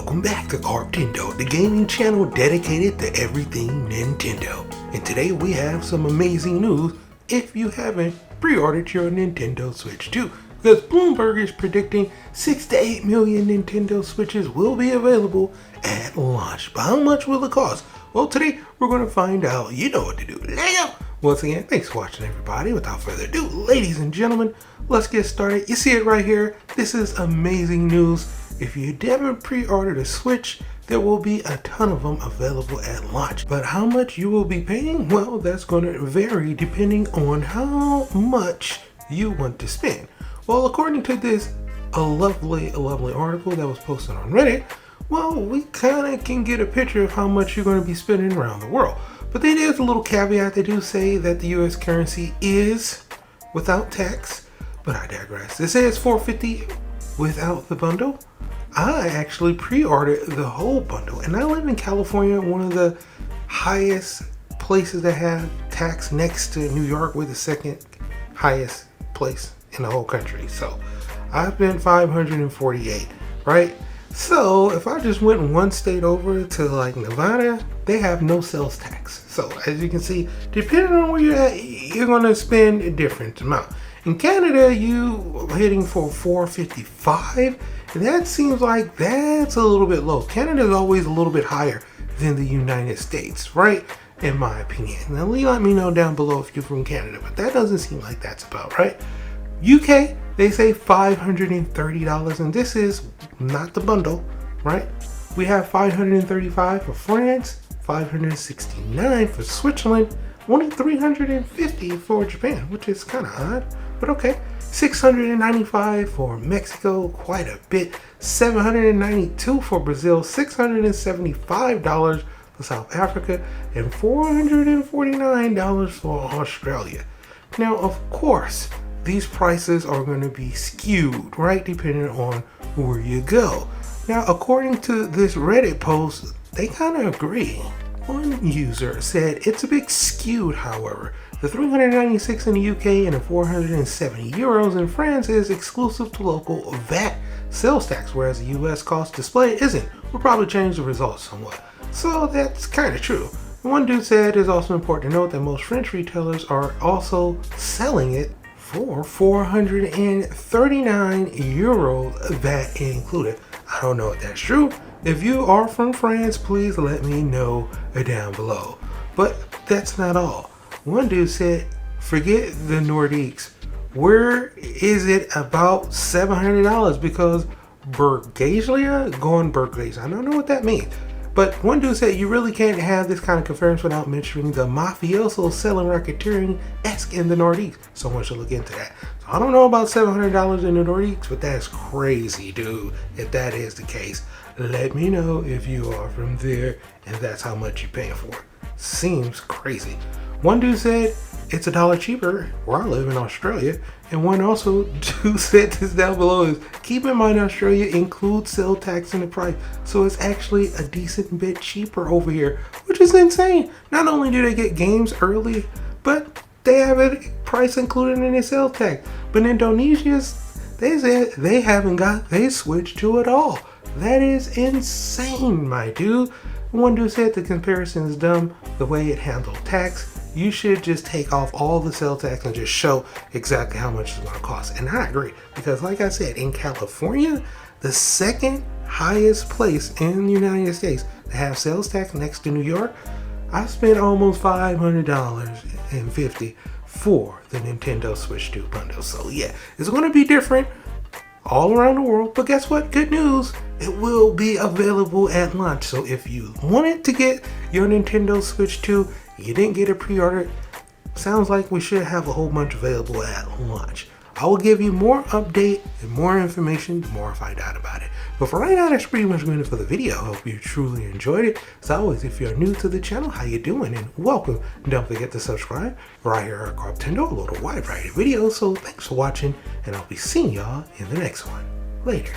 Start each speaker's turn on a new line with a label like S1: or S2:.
S1: Welcome back to Karptendo, the gaming channel dedicated to everything Nintendo. And today we have some amazing news if you haven't pre-ordered your Nintendo Switch 2. Because Bloomberg is predicting 6 to 8 million Nintendo Switches will be available at launch. But how much will it cost? Well, today we're going to find out. You know what to do. Let's go! Once again, thanks for watching, everybody. Without further ado, ladies and gentlemen, let's get started. You see it right here. This is amazing news. If you haven't pre-ordered a Switch, there will be a ton of them available at launch. But how much you will be paying? Well, that's going to vary depending on how much you want to spend. Well, according to this a lovely article that was posted on Reddit, well, we kind of can get a picture of how much you're going to be spending around the world. But then there's a little caveat. They do say that the US currency is without tax, but I digress. It says $450 without the bundle. I actually pre-ordered the whole bundle, and I live in California, one of the highest places that have tax next to New York. We're the second highest place in the whole country. So I've been $548, right? So if I just went one state over to like Nevada, they have no sales tax. So as you can see, depending on where you're at, you're going to spend a different amount. In Canada, you hitting for $455, and that seems like that's a little bit low. Canada is always a little bit higher than the United States, right? In my opinion. Now, let me know down below if you're from Canada, but that doesn't seem like that's about right. UK, they say $530, and this is not the bundle, right? We have $535 for France, $569 for Switzerland, only $350 for Japan, which is kind of odd, but okay. $695 for Mexico, quite a bit. $792 for Brazil, $675 for South Africa, and $449 for Australia. Now, of course, these prices are going to be skewed, right, depending on where you go. Now, according to this Reddit post, they kind of agree. One user said it's a bit skewed, however. The $396 in the UK and the 470 euros in France is exclusive to local VAT sales tax, whereas the US cost display isn't. We'll probably change the results somewhat. So that's kind of true. One dude said it's also important to note that most French retailers are also selling it for 439 euros, VAT included. I don't know if that's true. If you are from France, please let me know down below. But that's not all. One dude said, forget the Nordiques. Where is it about $700? Because Bergaglia, I don't know what that means. But one dude said you really can't have this kind of conference without mentioning the mafioso selling racketeering-esque in the Nordiques. Someone should look into that. So I don't know about $700 in the Nordiques, but that's crazy, dude. If that is the case, let me know if you are from there and that's how much you're paying for it. Seems crazy. One dude said it's $1 cheaper where I live in Australia, and one also dude said this down below is keep in mind Australia includes sales tax in the price, so it's actually a decent bit cheaper over here, which is insane. Not only do they get games early, but they have a price included in their sales tax. But Indonesia's, they said they haven't got their Switch 2 at all. That is insane, my dude. One dude said the comparison is dumb the way it handled tax. You should just take off all the sales tax and just show exactly how much it's going to cost. And I agree, because like I said, in California, the second highest place in the United States to have sales tax next to New York, I spent almost $500.50 for the Nintendo Switch 2 bundle. So yeah, it's going to be different all around the world, but guess what? Good news, it will be available at launch. So if you wanted to get your Nintendo Switch 2, you didn't get a pre-order, sounds like we should have a whole bunch available at launch. I will give you more update and more information the more I find out about it. But for right now, that's pretty much going to for the video. I hope you truly enjoyed it. As always, if you're new to the channel, how you doing? And welcome. And don't forget to subscribe. Right here at Karptendo, a load of wide variety of videos. So thanks for watching, and I'll be seeing y'all in the next one. Later.